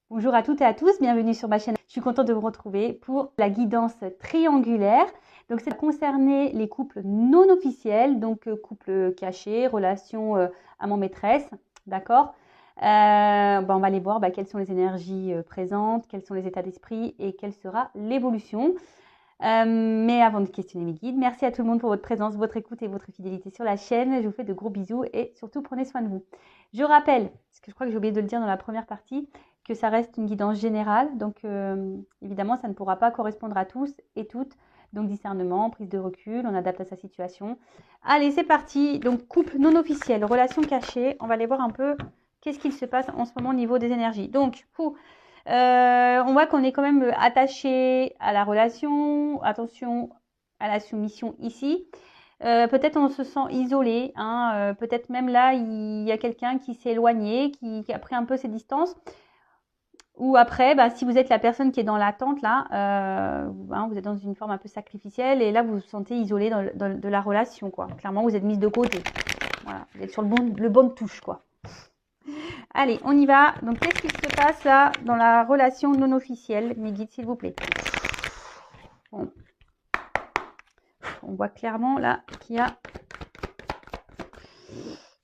Bonjour à toutes et à tous, bienvenue sur ma chaîne. Je suis contente de vous retrouver pour la guidance triangulaire. Donc, ça va concerner les couples non officiels, donc couples cachés, relations amant-maîtresse, d'accord. On va aller voir quelles sont les énergies présentes, quels sont les états d'esprit et quelle sera l'évolution. Mais avant de questionner mes guides, merci à tout le monde pour votre présence, votre écoute et votre fidélité sur la chaîne. Je vous fais de gros bisous et surtout prenez soin de vous. Je rappelle, parce que je crois que j'ai oublié de le dire dans la première partie, que ça reste une guidance générale. Donc évidemment, ça ne pourra pas correspondre à tous et toutes. Donc discernement, prise de recul, on adapte à sa situation. Allez, c'est parti. Donc couple non officiel, relation cachée. On va aller voir un peu qu'est-ce qu'il se passe en ce moment au niveau des énergies. Donc, on voit qu'on est quand même attaché à la relation. Attention à la soumission ici. Peut-être on se sent isolé. Peut-être même là, il y a quelqu'un qui s'est éloigné, qui a pris un peu ses distances. Ou après, si vous êtes la personne qui est dans l'attente, là, vous êtes dans une forme un peu sacrificielle et là, vous vous sentez isolé de la relation, quoi. Clairement, vous êtes mise de côté. Voilà, vous êtes sur le bon de touche, quoi. Allez, on y va. Donc, qu'est-ce qui se passe là dans la relation non officielle? Mes guides, s'il vous plaît. Bon. On voit clairement là qu'il y a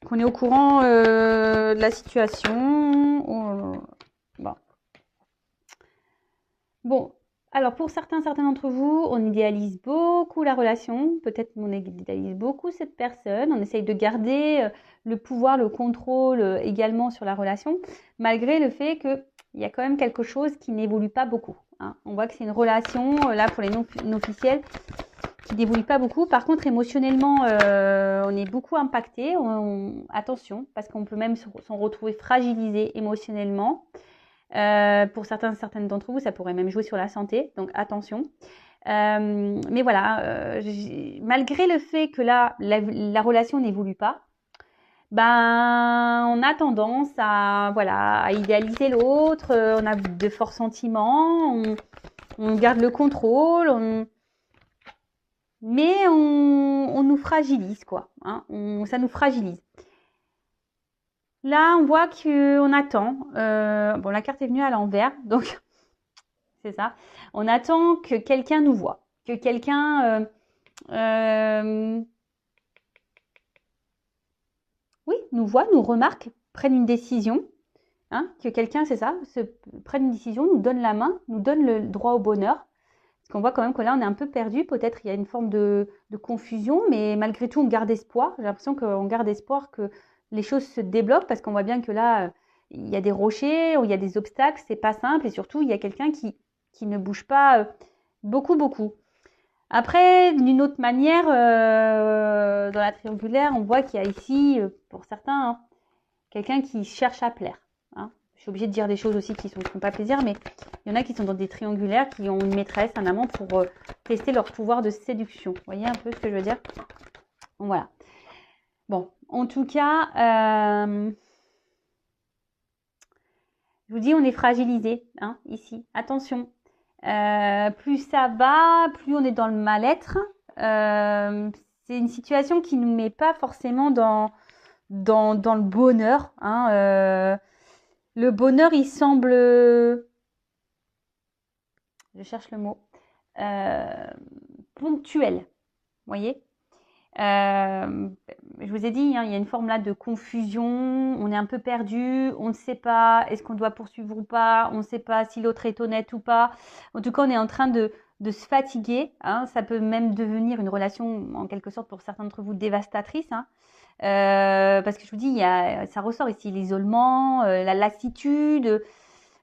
qu'on est au courant de la situation. Bon, alors pour certains d'entre vous, on idéalise beaucoup la relation. Peut-être on idéalise beaucoup cette personne. On essaye de garder le pouvoir, le contrôle également sur la relation, malgré le fait qu'il y a quand même quelque chose qui n'évolue pas beaucoup. On voit que c'est une relation, là pour les non officiels, qui n'évolue pas beaucoup. Par contre, émotionnellement, on est beaucoup impacté. Attention, parce qu'on peut même s'en retrouver fragilisé émotionnellement. Pour certaines d'entre vous, ça pourrait même jouer sur la santé, donc attention. Mais voilà, malgré le fait que là, la relation n'évolue pas, on a tendance à idéaliser l'autre, on a de forts sentiments, on garde le contrôle, mais on nous fragilise, quoi. Ça nous fragilise. Là, on voit qu'on attend. La carte est venue à l'envers, donc c'est ça. On attend que quelqu'un nous voie, que quelqu'un, nous voit, nous remarque, prenne une décision. Que quelqu'un, c'est ça, prenne une décision, nous donne la main, nous donne le droit au bonheur. Parce qu'on voit quand même que là, on est un peu perdu. Peut-être il y a une forme de confusion, mais malgré tout, on garde espoir. J'ai l'impression qu'on garde espoir que les choses se débloquent parce qu'on voit bien que là, il y a des rochers, il y a des obstacles, c'est pas simple et surtout, il y a quelqu'un qui ne bouge pas beaucoup. Après, d'une autre manière, dans la triangulaire, on voit qu'il y a ici, pour certains, quelqu'un qui cherche à plaire. Je suis obligée de dire des choses aussi qui ne font pas plaisir, mais il y en a qui sont dans des triangulaires, qui ont une maîtresse, un amant pour tester leur pouvoir de séduction. Vous voyez un peu ce que je veux dire? Voilà. Bon, en tout cas, je vous dis, on est fragilisé, ici. Attention. Plus ça va, plus on est dans le mal-être. C'est une situation qui ne nous met pas forcément dans le bonheur. Le bonheur, il semble... Je cherche le mot. Ponctuel. Vous voyez? Je vous ai dit, il y a une forme là de confusion, on est un peu perdu, on ne sait pas, est-ce qu'on doit poursuivre ou pas, on ne sait pas si l'autre est honnête ou pas. En tout cas, on est en train de se fatiguer. Ça peut même devenir une relation, en quelque sorte, pour certains d'entre vous, dévastatrice. Parce que je vous dis, ça ressort ici, l'isolement, la lassitude.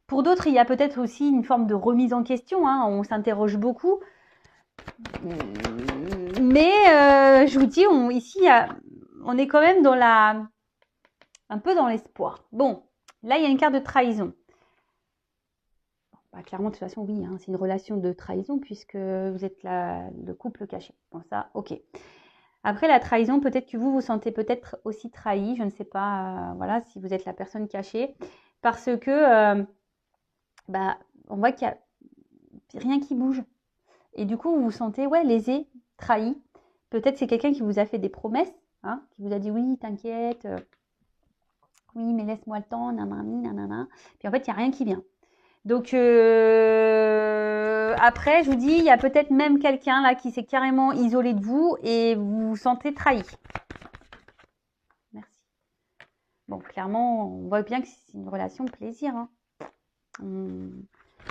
Pour d'autres, il y a peut-être aussi une forme de remise en question. On s'interroge beaucoup. Mais je vous dis, ici, on est quand même un peu dans l'espoir. Bon, là, il y a une carte de trahison. Clairement, de toute façon, oui, c'est une relation de trahison puisque vous êtes le couple caché. Bon, ça, ok. Après, la trahison, peut-être que vous vous sentez peut-être aussi trahi. Je ne sais pas, voilà, si vous êtes la personne cachée. Parce que, on voit qu'il n'y a rien qui bouge. Et du coup, vous vous sentez lésé, trahi. Peut-être c'est quelqu'un qui vous a fait des promesses, qui vous a dit oui, t'inquiète, oui, mais laisse-moi le temps, nanani, nanana. Puis en fait, il n'y a rien qui vient. Donc après, je vous dis, il y a peut-être même quelqu'un là qui s'est carrément isolé de vous et vous vous sentez trahi. Merci. Bon, clairement, on voit bien que c'est une relation de plaisir. Hein.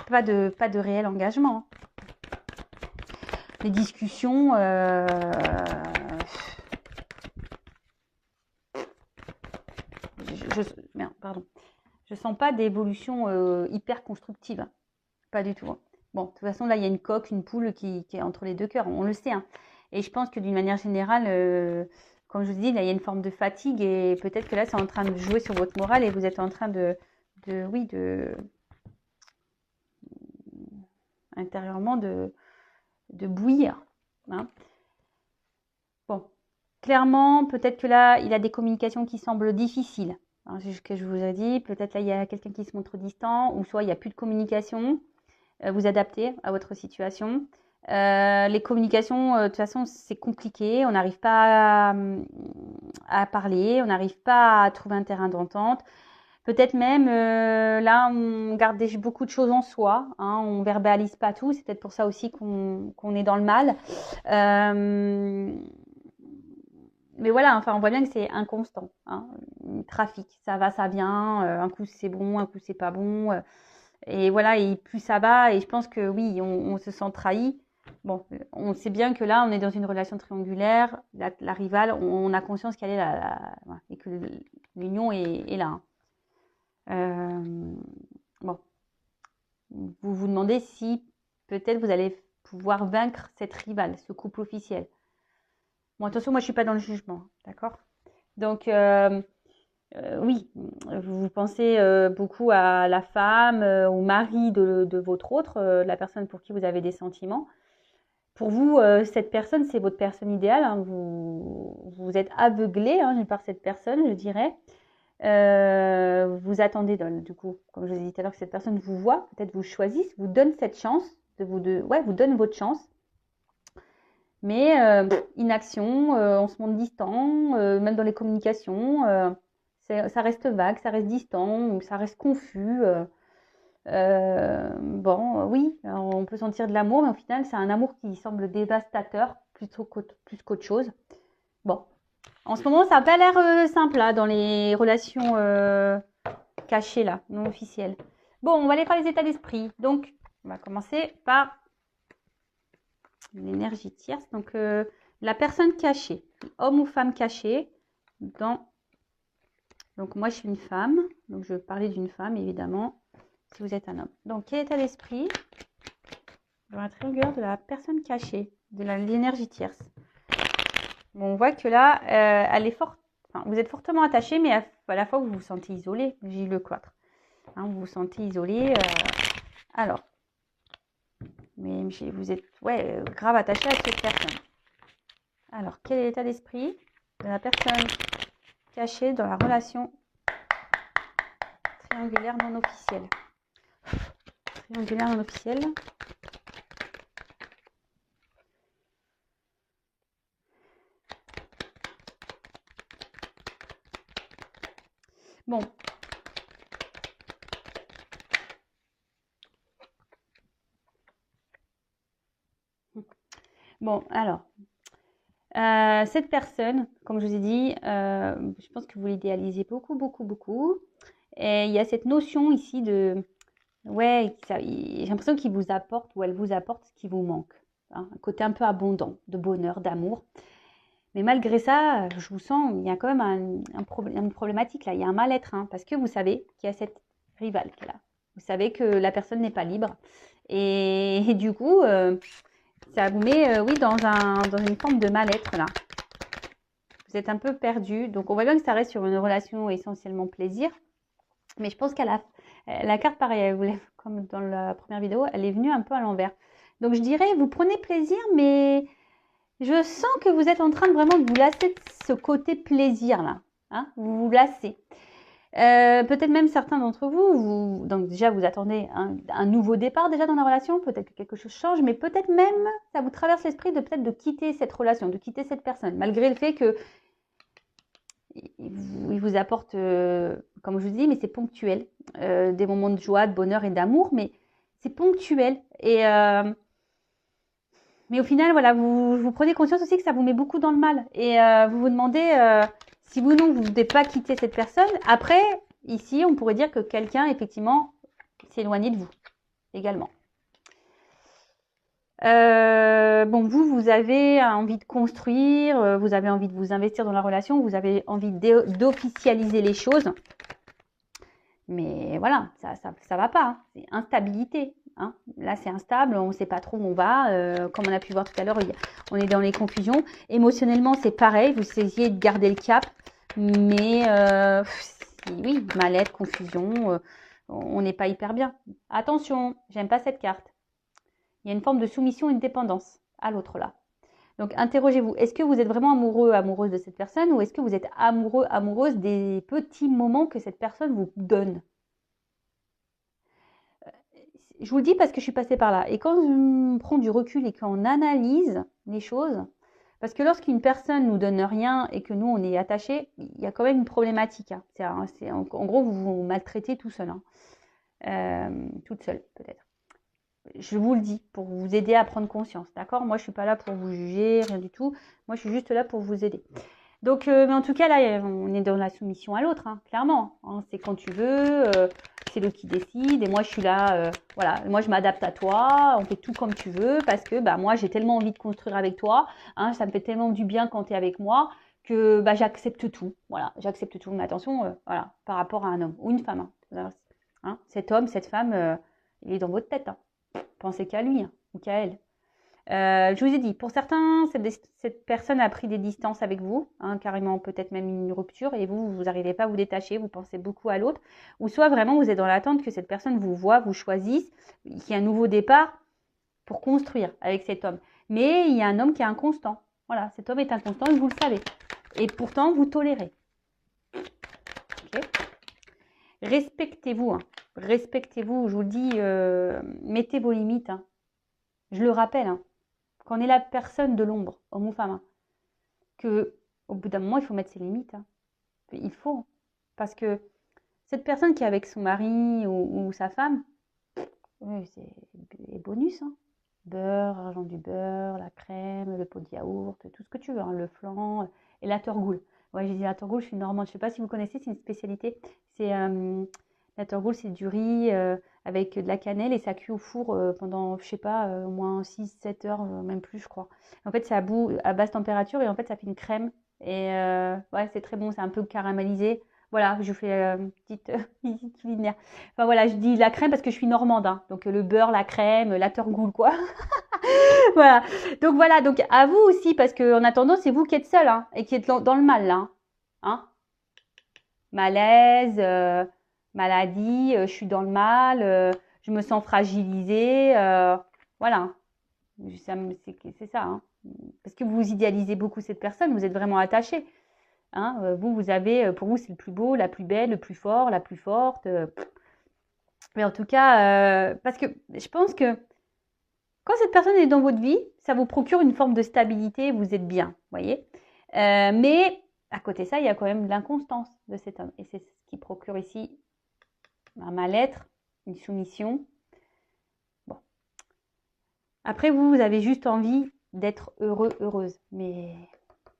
Pas de réel engagement. Les discussions, merde, pardon. Je sens pas d'évolution hyper constructive. Pas du tout. Hein. Bon, de toute façon, là, il y a une coque, une poule qui est entre les deux cœurs. On le sait. Hein. Et je pense que d'une manière générale, comme je vous dis, là, il y a une forme de fatigue et peut-être que là, c'est en train de jouer sur votre morale et vous êtes en train intérieurement de bouillir. Hein. Bon, clairement, peut-être que là, il a des communications qui semblent difficiles. Hein, c'est ce que je vous ai dit. Peut-être là, il y a quelqu'un qui se montre distant ou soit il n'y a plus de communication. Vous adapter à votre situation. Les communications, de toute façon, c'est compliqué. On n'arrive pas à parler, on n'arrive pas à trouver un terrain d'entente. Peut-être même, là, on garde beaucoup de choses en soi. Hein, on verbalise pas tout. C'est peut-être pour ça aussi qu'on est dans le mal. Mais voilà, enfin, on voit bien que c'est inconstant. Hein, trafic, ça va, ça vient. Un coup, c'est bon, un coup, c'est pas bon. Et voilà, et plus ça va, et je pense que oui, on se sent trahi. Bon, on sait bien que là, on est dans une relation triangulaire, la rivale, on a conscience qu'elle est là, et que l'union est là. Bon, vous vous demandez si peut-être vous allez pouvoir vaincre cette rivale, ce couple officiel. Bon, attention, moi je suis pas dans le jugement, d'accord? Donc, oui, vous pensez beaucoup à la femme, au mari de votre autre, la personne pour qui vous avez des sentiments. Pour vous, cette personne, c'est votre personne idéale. Hein, vous êtes aveuglé hein, par cette personne, je dirais. Vous attendez, du coup, comme je vous ai dit tout à l'heure, que cette personne vous voit, peut-être vous choisisse, vous donne cette chance, vous donne votre chance. Mais inaction, on se montre distant, même dans les communications, ça reste vague, ça reste distant, ça reste confus. Bon, oui, on peut sentir de l'amour, mais au final, c'est un amour qui semble dévastateur plus qu'autre chose. Bon, en ce moment, ça n'a pas l'air simple là, dans les relations cachées, là, non officielles. Bon, on va aller faire les états d'esprit. Donc, on va commencer par l'énergie tierce. Donc, la personne cachée, homme ou femme cachée, donc moi, je suis une femme, donc je vais parler d'une femme, évidemment, si vous êtes un homme. Donc, quel état d'esprit dans la triangulaire de la personne cachée, de l'énergie tierce. Bon, on voit que là, elle est forte. Enfin, vous êtes fortement attaché, mais à la fois, vous vous sentez isolé. J'ai le cloître. Hein, vous vous sentez isolé. Alors, mais vous êtes grave attaché à cette personne. Alors, quel est l'état d'esprit de la personne cachée dans la relation triangulaire non officielle? Triangulaire non officielle. Bon. Bon, alors, cette personne, comme je vous ai dit, je pense que vous l'idéalisez beaucoup, beaucoup, beaucoup. Et il y a cette notion ici de, j'ai l'impression qu'il vous apporte ou elle vous apporte ce qui vous manque. Hein, un côté un peu abondant, de bonheur, d'amour. Mais malgré ça, je vous sens, il y a quand même une problématique là, il y a un mal-être, hein, parce que vous savez qu'il y a cette rivale qui est là. Vous savez que la personne n'est pas libre. Et du coup, ça vous met dans une forme de mal-être là. Vous êtes un peu perdu. Donc on voit bien que ça reste sur une relation essentiellement plaisir. Mais je pense qu'à la carte, pareil, comme dans la première vidéo, elle est venue un peu à l'envers. Donc je dirais, vous prenez plaisir, mais je sens que vous êtes en train de vraiment vous lasser de ce côté plaisir là. Hein, vous vous lassez. Peut-être même certains d'entre vous, donc déjà vous attendez un nouveau départ déjà dans la relation, peut-être que quelque chose change, mais peut-être même ça vous traverse l'esprit de peut-être de quitter cette relation, de quitter cette personne, malgré le fait que il vous apporte, comme je vous dis, mais c'est ponctuel, des moments de joie, de bonheur et d'amour, mais c'est ponctuel. Mais au final, voilà, vous prenez conscience aussi que ça vous met beaucoup dans le mal. Et vous vous demandez si vous non, vous ne voulez pas quitter cette personne. Après, ici, on pourrait dire que quelqu'un, effectivement, s'est éloigné de vous également. Bon, vous avez envie de construire, vous avez envie de vous investir dans la relation, vous avez envie d'officialiser les choses. Mais voilà, ça va pas. Hein. C'est instabilité. Hein. Là, c'est instable, on ne sait pas trop où on va. Comme on a pu voir tout à l'heure, on est dans les confusions. Émotionnellement, c'est pareil. Vous essayez de garder le cap. Mais oui, mal-être, confusion, on n'est pas hyper bien. Attention, j'aime pas cette carte. Il y a une forme de soumission et de dépendance à l'autre là. Donc, interrogez-vous. Est-ce que vous êtes vraiment amoureux, amoureuse de cette personne ou est-ce que vous êtes amoureux, amoureuse des petits moments que cette personne vous donne? Je vous le dis parce que je suis passée par là. Et quand on prend du recul et qu'on analyse les choses, parce que lorsqu'une personne nous donne rien et que nous, on est attaché, il y a quand même une problématique. Hein. En gros, vous vous maltraitez tout seul. Hein. Toute seule, peut-être. Je vous le dis, pour vous aider à prendre conscience, d'accord? Moi, je ne suis pas là pour vous juger, rien du tout. Moi, je suis juste là pour vous aider. Donc, mais en tout cas, là, on est dans la soumission à l'autre, hein, clairement. Hein, c'est quand tu veux, c'est l'autre qui décide. Et moi, je suis là, voilà. Moi, je m'adapte à toi. On fait tout comme tu veux parce que, bah, moi, j'ai tellement envie de construire avec toi. Hein, ça me fait tellement du bien quand tu es avec moi que, bah, j'accepte tout. Voilà, j'accepte tout. Mais attention, voilà, par rapport à un homme ou une femme. Hein, cet homme, cette femme, il est dans votre tête. Hein. Pensez qu'à lui hein, ou qu'à elle. Je vous ai dit, pour certains, cette personne a pris des distances avec vous, hein, carrément peut-être même une rupture, et vous n'arrivez pas à vous détacher, vous pensez beaucoup à l'autre, ou soit vraiment vous êtes dans l'attente que cette personne vous voit, vous choisisse, qu'il y ait un nouveau départ pour construire avec cet homme. Mais il y a un homme qui est inconstant. Voilà, cet homme est inconstant et vous le savez. Et pourtant, vous tolérez. Okay. Respectez-vous. Hein. Respectez-vous, je vous le dis, mettez vos limites. Hein. Je le rappelle, hein, qu'on est la personne de l'ombre, homme ou femme, hein, que au bout d'un moment, il faut mettre ses limites. Hein. Il faut. Parce que cette personne qui est avec son mari ou sa femme, oui, c'est les bonus. Hein. Beurre, argent du beurre, la crème, le pot de yaourt, tout ce que tu veux, hein, le flan et la torgoule. Ouais, j'ai dit la torgoule, je suis normande. Je ne sais pas si vous connaissez, c'est une spécialité. C'est la torgoule, c'est du riz avec de la cannelle et ça cuit au four pendant, je sais pas, au moins 6-7 heures, même plus, je crois. En fait, c'est à basse température et en fait, ça fait une crème. Et ouais, c'est très bon, c'est un peu caramélisé. Voilà, je fais une petite visite culinaire. Enfin voilà, je dis la crème parce que je suis normande. Hein. Donc le beurre, la crème, la torgoule, quoi. Voilà. Donc voilà, donc à vous aussi, parce qu'en attendant, c'est vous qui êtes seul hein, et qui êtes dans le mal là. Hein. Malaise, maladie, je suis dans le mal, je me sens fragilisée. Voilà. C'est ça. Hein. Parce que vous idéalisez beaucoup cette personne, vous êtes vraiment attaché. Hein. Vous avez, pour vous, c'est le plus beau, la plus belle, le plus fort, la plus forte. Mais en tout cas, parce que je pense que quand cette personne est dans votre vie, ça vous procure une forme de stabilité, vous êtes bien, voyez. Mais à côté de ça, il y a quand même l'inconstance de cet homme. Et c'est ce qui procure ici un mal-être, une soumission. Bon. Après, vous avez juste envie d'être heureux, heureuse. Mais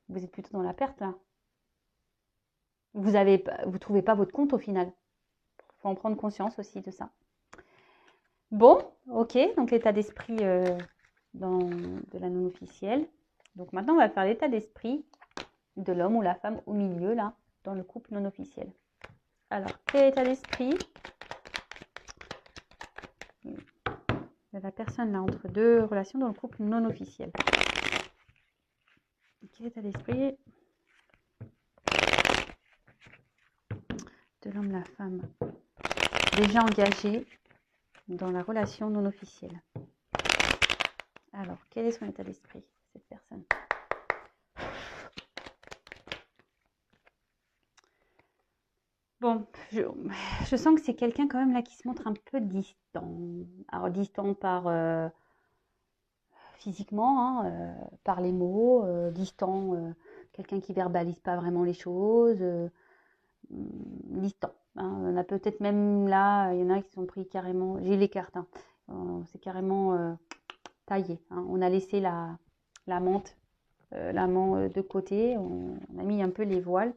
vous êtes plutôt dans la perte, là. Vous trouvez pas votre compte au final. Il faut en prendre conscience aussi de ça. Bon, ok, donc l'état d'esprit de la non officielle. Donc maintenant, on va faire l'état d'esprit de l'homme ou la femme au milieu, là, dans le couple non officiel. Alors, quel état d'esprit de la personne là entre deux relations dans le couple non officiel? Quel état d'esprit de l'homme, la femme déjà engagé dans la relation non officielle? Alors, quel est son état d'esprit, cette personne? Bon, je sens que c'est quelqu'un quand même là qui se montre un peu distant. Alors, distant par physiquement, hein, par les mots, distant quelqu'un qui verbalise pas vraiment les choses, distant. Hein. On a peut-être même là, il y en a qui sont pris carrément, j'ai les cartes, hein. C'est carrément taillé. Hein. On a laissé la menthe, l'amant de côté, on a mis un peu les voiles.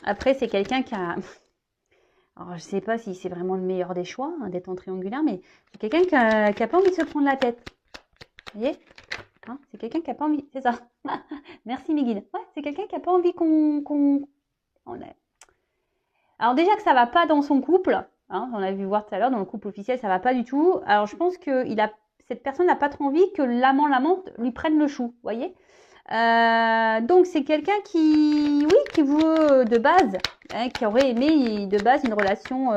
Après, c'est quelqu'un qui a... Alors, je sais pas si c'est vraiment le meilleur des choix, hein, d'être en triangulaire, mais c'est quelqu'un qui a pas envie de se prendre la tête. Vous voyez, hein, c'est quelqu'un qui a pas envie... C'est ça. Merci, mes guides. Ouais, c'est quelqu'un qui a pas envie Alors déjà que ça va pas dans son couple, hein, on a vu voir tout à l'heure, dans le couple officiel, ça va pas du tout. Alors, je pense que cette personne n'a pas trop envie que l'amante lui prenne le chou, vous voyez. Donc c'est quelqu'un qui, oui, qui veut de base, hein, qui aurait aimé de base une relation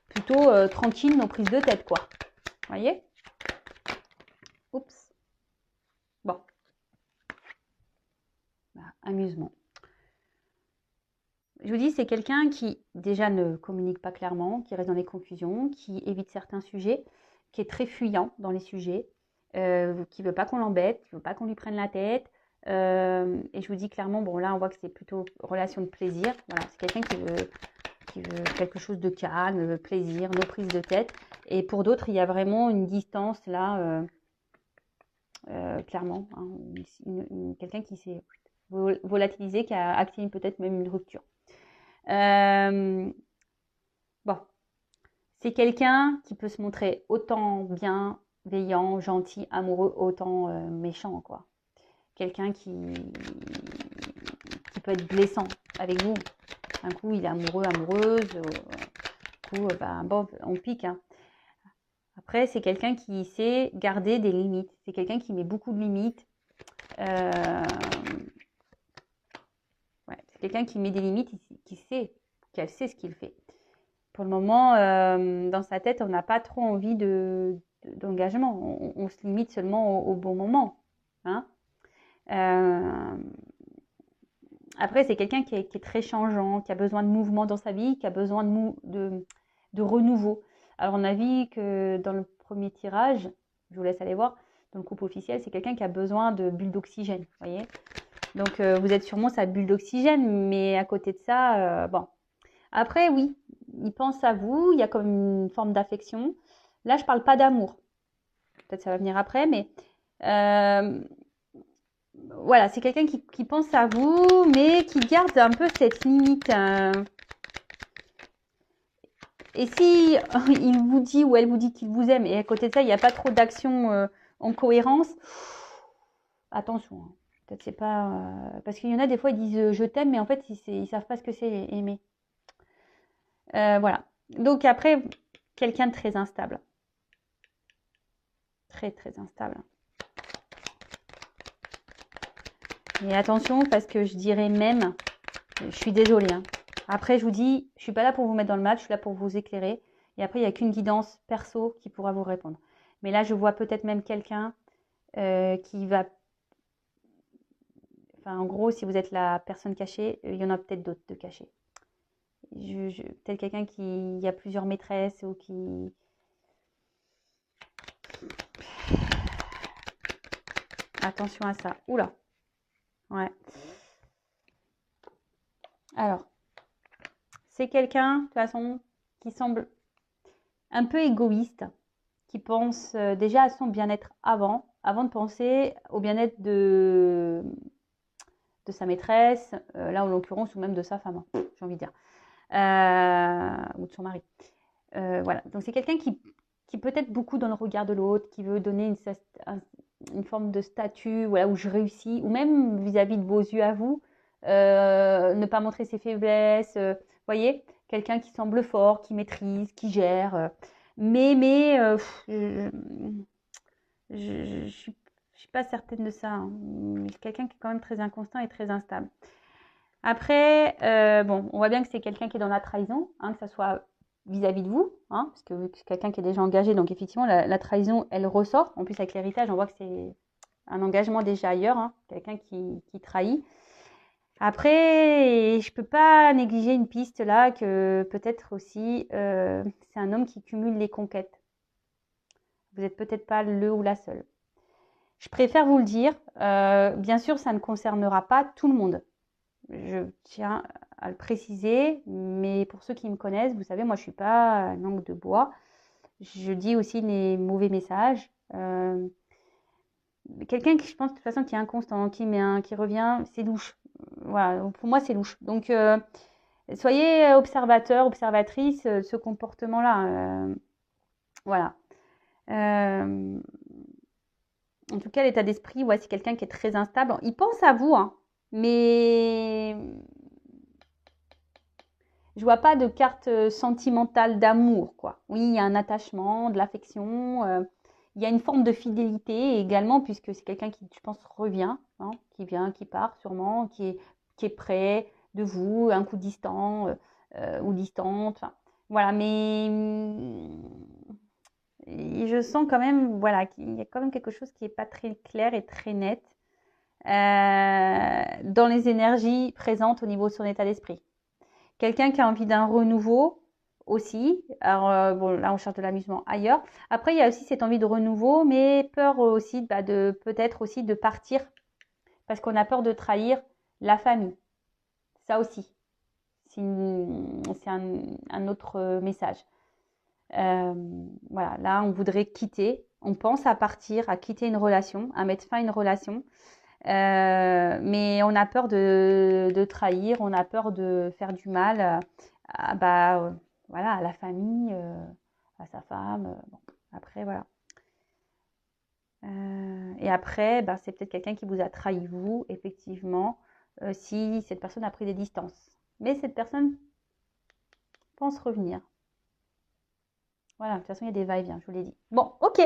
plutôt tranquille, non prise de tête, quoi. Vous voyez? Oups. Bon. Bah, amusement. Je vous dis, c'est quelqu'un qui déjà ne communique pas clairement, qui reste dans les confusions, qui évite certains sujets, qui est très fuyant dans les sujets, qui ne veut pas qu'on l'embête, qui ne veut pas qu'on lui prenne la tête. Et je vous dis clairement, bon là on voit que c'est plutôt relation de plaisir. Voilà, c'est quelqu'un qui veut quelque chose de calme, plaisir, no prise de tête. Et pour d'autres, il y a vraiment une distance là, clairement. Hein, quelqu'un qui s'est volatilisé, qui a activé peut-être même une rupture. Bon, c'est quelqu'un qui peut se montrer autant bienveillant, gentil, amoureux, autant méchant, quoi. Quelqu'un qui peut être blessant avec vous. Un coup, il est amoureux, amoureuse. Un coup, bon, on pique. Hein. Après, c'est quelqu'un qui sait garder des limites. C'est quelqu'un qui met beaucoup de limites. Ouais, c'est quelqu'un qui met des limites, qu'elle sait ce qu'il fait. Pour le moment, dans sa tête, on n'a pas trop envie d'engagement. On se limite seulement au bon moment. Hein. Après, c'est quelqu'un qui est très changeant, qui a besoin de mouvement dans sa vie, qui a besoin de renouveau. Alors, on a vu que dans le premier tirage, je vous laisse aller voir, dans le couple officiel, c'est quelqu'un qui a besoin de bulles d'oxygène, vous voyez. Donc, vous êtes sûrement sa bulle d'oxygène, mais à côté de ça, bon. Après, oui, il pense à vous, il y a comme une forme d'affection. Là, je ne parle pas d'amour. Peut-être ça va venir après, mais voilà, c'est quelqu'un qui pense à vous, mais qui garde un peu cette limite. Et si il vous dit ou elle vous dit qu'il vous aime, et à côté de ça, il n'y a pas trop d'action en cohérence, attention. Hein. Peut-être c'est pas... parce qu'il y en a des fois, ils disent je t'aime, mais en fait, ils ne savent pas ce que c'est aimer. Voilà. Donc après, quelqu'un de très instable. Très, très instable. Et attention, parce que je dirais même, je suis désolée. Hein. Après, je vous dis, je ne suis pas là pour vous mettre dans le match, je suis là pour vous éclairer. Et après, il n'y a qu'une guidance perso qui pourra vous répondre. Mais là, je vois peut-être même quelqu'un qui va... Enfin, en gros, si vous êtes la personne cachée, il y en a peut-être d'autres de cachés. Peut-être quelqu'un qui a plusieurs maîtresses ou qui... Attention à ça. Oula. Ouais. Alors, c'est quelqu'un, de toute façon, qui semble un peu égoïste, qui pense déjà à son bien-être avant de penser au bien-être de sa maîtresse, là en l'occurrence, ou même de sa femme, hein, j'ai envie de dire, ou de son mari. Voilà, donc c'est quelqu'un qui peut être beaucoup dans le regard de l'autre, qui veut donner une forme de statut, voilà, où je réussis, ou même vis-à-vis de vos yeux à vous, ne pas montrer ses faiblesses, voyez, quelqu'un qui semble fort, qui maîtrise, qui gère, mais je suis pas certaine de ça. Hein. C'est quelqu'un qui est quand même très inconstant et très instable. Après, bon, on voit bien que c'est quelqu'un qui est dans la trahison, hein, que ça soit vis-à-vis de vous, hein, parce que c'est quelqu'un qui est déjà engagé, donc effectivement, la trahison, elle ressort. En plus, avec l'héritage, on voit que c'est un engagement déjà ailleurs, hein, quelqu'un qui trahit. Après, je ne peux pas négliger une piste là, que peut-être aussi, c'est un homme qui cumule les conquêtes. Vous n'êtes peut-être pas le ou la seule. Je préfère vous le dire. Bien sûr, ça ne concernera pas tout le monde. Je tiens à le préciser, mais pour ceux qui me connaissent, vous savez, moi, je ne suis pas langue de bois. Je dis aussi les mauvais messages. Quelqu'un qui, je pense, de toute façon, qui est inconstant, qui revient, c'est louche. Voilà, pour moi, c'est louche. Donc, soyez observateur, observatrice de ce comportement-là. Voilà. En tout cas, l'état d'esprit, ouais, c'est quelqu'un qui est très instable. Il pense à vous, hein, mais je vois pas de carte sentimentale d'amour, quoi. Oui, il y a un attachement, de l'affection. Il y a une forme de fidélité également, puisque c'est quelqu'un qui, je pense, revient, hein, qui vient, qui part sûrement, qui est près de vous, un coup distant ou distante. Enfin, voilà, mais et je sens quand même, voilà, qu'il y a quand même quelque chose qui n'est pas très clair et très net dans les énergies présentes au niveau de son état d'esprit. Quelqu'un qui a envie d'un renouveau aussi. Alors, bon, là, on cherche de l'amusement ailleurs. Après, il y a aussi cette envie de renouveau, mais peur aussi de peut-être aussi de partir parce qu'on a peur de trahir la famille. Ça aussi, c'est un autre message. Voilà, là, on voudrait quitter. On pense à partir, à quitter une relation, à mettre fin à une relation. Mais on a peur de trahir, on a peur de faire du mal voilà, à la famille, à sa femme. Bon, après, voilà. Et après, c'est peut-être quelqu'un qui vous a trahi, vous, effectivement, si cette personne a pris des distances. Mais cette personne pense revenir. Voilà, de toute façon, il y a des va-et-vient, je vous l'ai dit. Bon, ok.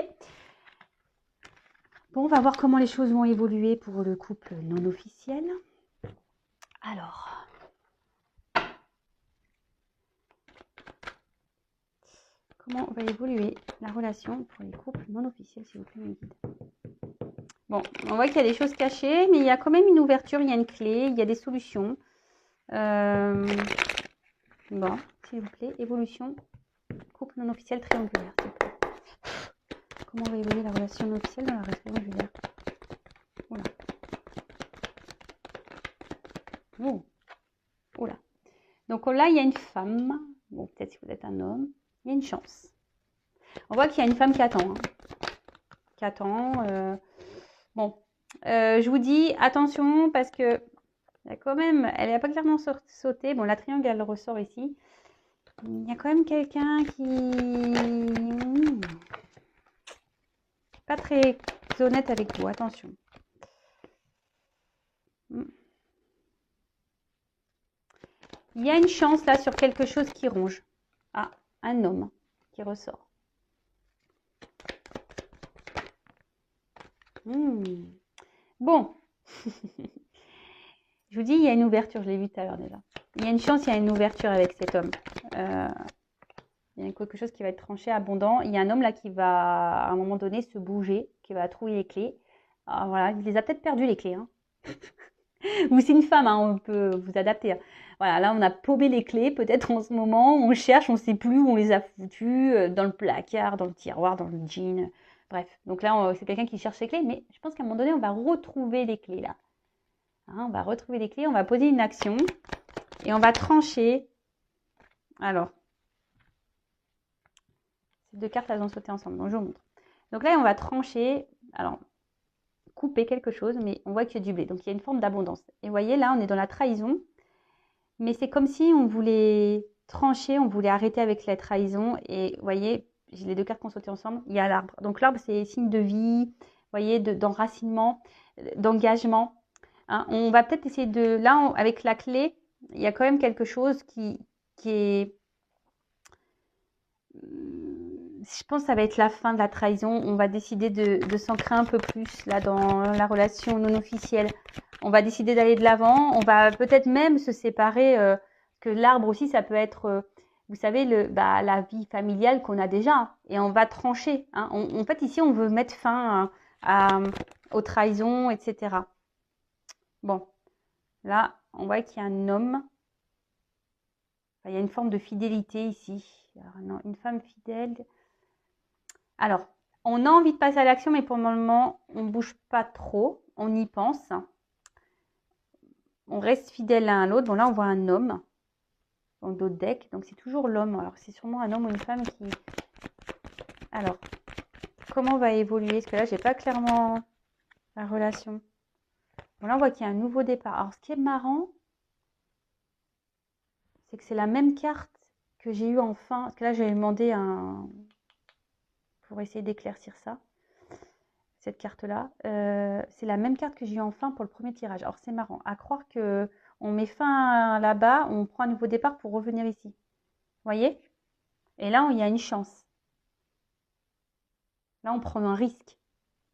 Bon, on va voir comment les choses vont évoluer pour le couple non officiel. Alors, comment va évoluer la relation pour les couples non officiels, s'il vous plaît, mes guides. Bon, on voit qu'il y a des choses cachées, mais il y a quand même une ouverture, il y a une clé, il y a des solutions. Bon, s'il vous plaît, évolution, couple non officiel triangulaire, s'il vous plaît. Comment va évoluer la relation non officielle dans la relation triangulaire? Oula. Oh. Oula. Donc là, il y a une femme. Bon, peut-être si vous êtes un homme. Il y a une chance. On voit qu'il y a une femme qui attend. Qui attend. Bon. Je vous dis attention parce que il y a quand même, elle n'a pas clairement sauté. Bon, la triangle, elle ressort ici. Il y a quand même quelqu'un qui pas très honnête avec vous. Attention. Il y a une chance là sur quelque chose qui ronge. Ah, un homme qui ressort. Bon. Je vous dis, il y a une ouverture. Je l'ai vu tout à l'heure déjà. Il y a une chance, il y a une ouverture avec cet homme. Il y a quelque chose qui va être tranché, abondant. Il y a un homme là qui va, à un moment donné, se bouger, qui va trouver les clés. Alors, voilà, il les a peut-être perdues, les clés. Hein. Ou c'est une femme, hein, on peut vous adapter. Hein. Voilà, là, on a paumé les clés, peut-être en ce moment. On cherche, on ne sait plus où on les a foutues, dans le placard, dans le tiroir, dans le jean. Bref, donc là, c'est quelqu'un qui cherche ses clés, mais je pense qu'à un moment donné, on va retrouver les clés, là. Hein, on va retrouver les clés, on va poser une action et on va trancher. Alors, ces deux cartes, elles ont sauté ensemble, donc je vous montre. Donc là, on va trancher, alors, couper quelque chose, mais on voit qu'il y a du blé. Donc, il y a une forme d'abondance. Et vous voyez, là, on est dans la trahison, mais c'est comme si on voulait trancher, on voulait arrêter avec la trahison. Et vous voyez, j'ai les deux cartes qui ont sauté ensemble, il y a l'arbre. Donc, l'arbre, c'est signe de vie, vous voyez, d'enracinement, d'engagement. Hein, on va peut-être essayer de... Là, avec la clé, il y a quand même quelque chose qui est... Je pense que ça va être la fin de la trahison. On va décider de s'ancrer un peu plus là dans la relation non officielle. On va décider d'aller de l'avant. On va peut-être même se séparer. Que l'arbre aussi, ça peut être... vous savez, la vie familiale qu'on a déjà. Et on va trancher. Hein. En fait, ici, on veut mettre fin aux trahisons, etc. Bon, là, on voit qu'il y a un homme. Enfin, il y a une forme de fidélité ici. Alors, non, une femme fidèle. Alors, On a envie de passer à l'action, mais pour le moment, on ne bouge pas trop. On y pense. On reste fidèle l'un à l'autre. Bon, là, on voit un homme dans d'autres decks. Donc, c'est toujours l'homme. Alors, c'est sûrement un homme ou une femme qui... Alors, comment va évoluer? Parce que là, j'ai pas clairement la relation. Bon, là, on voit qu'il y a un nouveau départ. Alors, ce qui est marrant, c'est que c'est la même carte que j'ai eu en fin. Parce que là, j'ai demandé un... pour essayer d'éclaircir ça. Cette carte-là. C'est la même carte que j'ai eu en fin pour le premier tirage. Alors, c'est marrant. À croire que on met fin là-bas, on prend un nouveau départ pour revenir ici. Vous voyez? Et là, il y a une chance. Là, on prend un risque.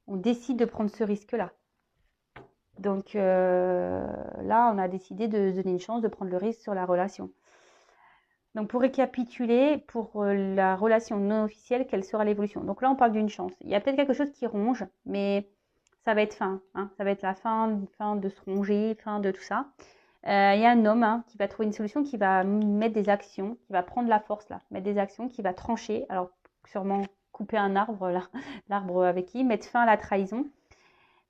On décide de prendre ce risque-là. Donc, là, on a décidé de se donner une chance de prendre le risque sur la relation. Donc, pour récapituler, pour la relation non officielle, quelle sera l'évolution? Donc là, on parle d'une chance. Il y a peut-être quelque chose qui ronge, mais ça va être fin. Hein. Ça va être la fin de se ronger, fin de tout ça. Il y a un homme qui va trouver une solution, qui va mettre des actions, qui va prendre la force là, mettre des actions, qui va trancher. Alors, sûrement couper un arbre, là, l'arbre avec qui, mettre fin à la trahison.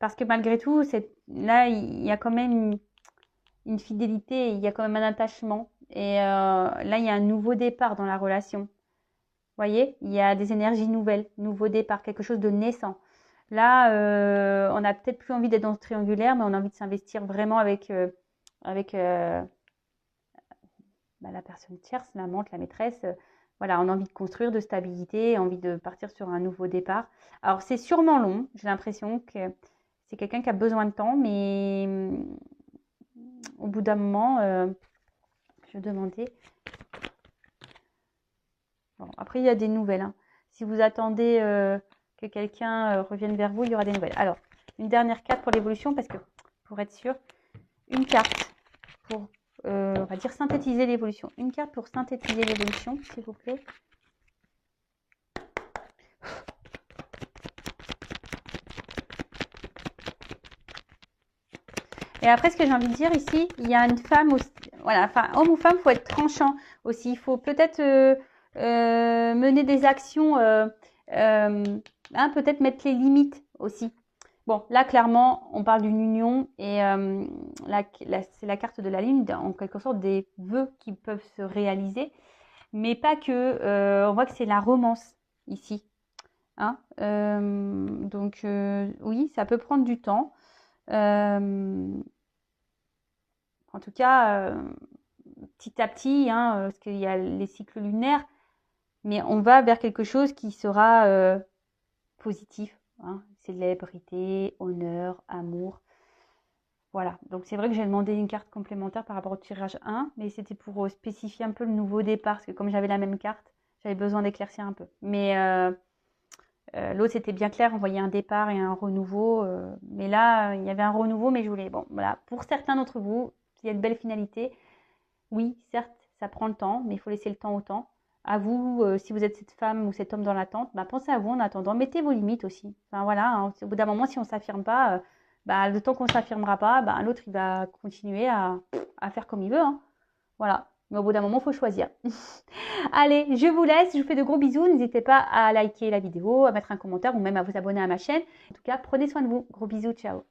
Parce que malgré tout, là, il y a quand même une fidélité, il y a quand même un attachement. Et là, il y a un nouveau départ dans la relation. Vous voyez, il y a des énergies nouvelles, nouveau départ, quelque chose de naissant. Là, on n'a peut-être plus envie d'être dans ce triangulaire, mais on a envie de s'investir vraiment avec la personne tierce, l'amante, la maîtresse. Voilà, on a envie de construire, de stabilité, envie de partir sur un nouveau départ. Alors, c'est sûrement long. J'ai l'impression que c'est quelqu'un qui a besoin de temps, mais au bout d'un moment, je vais demander. Bon, après, il y a des nouvelles. Hein. Si vous attendez que quelqu'un revienne vers vous, il y aura des nouvelles. Alors, une dernière carte pour l'évolution, parce que pour être sûr, une carte pour, on va dire, synthétiser l'évolution. Une carte pour synthétiser l'évolution, s'il vous plaît. Et après, ce que j'ai envie de dire ici, il y a une femme aussi. Voilà, enfin, homme ou femme, il faut être tranchant aussi. Il faut peut-être mener des actions, peut-être mettre les limites aussi. Bon, là, clairement, on parle d'une union et c'est la carte de la lune, en quelque sorte des vœux qui peuvent se réaliser, mais pas que. On voit que c'est la romance ici. Hein, donc, oui, ça peut prendre du temps. En tout cas, petit à petit, parce qu'il y a les cycles lunaires, mais on va vers quelque chose qui sera positif. Hein, célébrité, honneur, amour. Voilà, donc c'est vrai que j'ai demandé une carte complémentaire par rapport au tirage 1, mais c'était pour spécifier un peu le nouveau départ, parce que comme j'avais la même carte, j'avais besoin d'éclaircir un peu. Mais l'autre, c'était bien clair, on voyait un départ et un renouveau. Mais là, il y avait un renouveau, mais je voulais... Bon, voilà, pour certains d'entre vous, il y a une belle finalité. Oui, certes, ça prend le temps, mais il faut laisser le temps au temps. À vous, si vous êtes cette femme ou cet homme dans l'attente, pensez à vous en attendant. Mettez vos limites aussi. Enfin, voilà, hein, au bout d'un moment, si on ne s'affirme pas, le temps qu'on ne s'affirmera pas, l'autre, il va continuer à faire comme il veut. Hein. Voilà. Mais au bout d'un moment, il faut choisir. Allez, je vous laisse. Je vous fais de gros bisous. N'hésitez pas à liker la vidéo, à mettre un commentaire ou même à vous abonner à ma chaîne. En tout cas, prenez soin de vous. Gros bisous. Ciao.